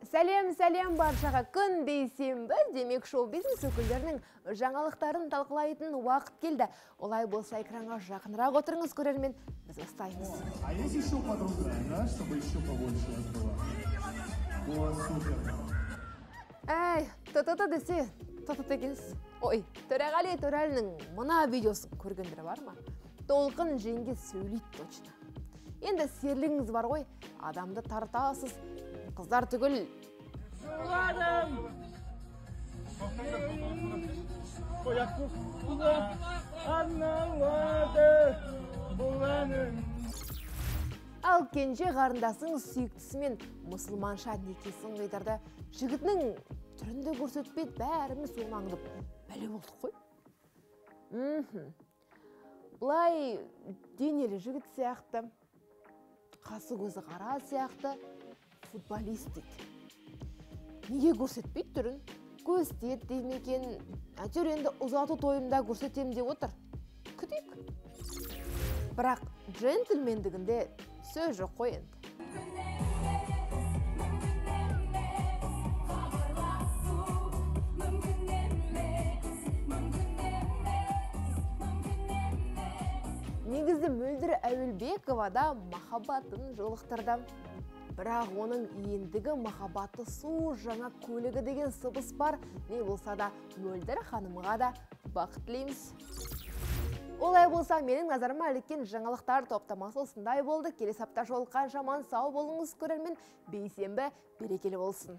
Сәлем баршаға. Күн бейсенбі, демек шоу-бизнес өкілдерінің жаңалықтарын талқылайтын уақыт келді. Олай болса экранға жақынырақ отырыңыз, көрермен, біз бастаймыз. А есть еще подруга, да, чтобы еще побольше было? О, супер. Әй, тұты десе, тұты екенсіз. Ой, Төреғали Төрәлінің мына видеосын көргендері бар ма? Толқын жеңге сөйлейді точно. Енді серлігіңіз бар ғой, адамды тартасыз, қыздар түгіл. Жуладым! Ал кенже қарындасың сүйіктісімен мұсылманша некесін қидырды. Жігітінің түрінде көрсетпейді, бәріміз оңаңдып бәле болдық қой. Бұлай денелі жігіт сияқты, қасы көзі қара сияқты, футболист дейді. Неге көрсетпейді түрін? Көстет деймекен, әтер енді ұзату тойымда көрсетем деп отыр. Күтейік. Бірақ джентльмендігінде сөз жоқ қой енді. Негізі Мөлдір Әуелбекова да махаббатын жолықтырды. Бірақ оның ендігі махаббаты су жаңа көлігі деген сыбыс бар. Не болса да Мөлдір ханымға да бақыт тілейміз. Олай болса, менің назарыма іліккен жаңалықтар топтамасы осындай болды. Келесі апта жолыққан жаман сау болыңыз, көрермен. Бейсенбі берекелі болсын.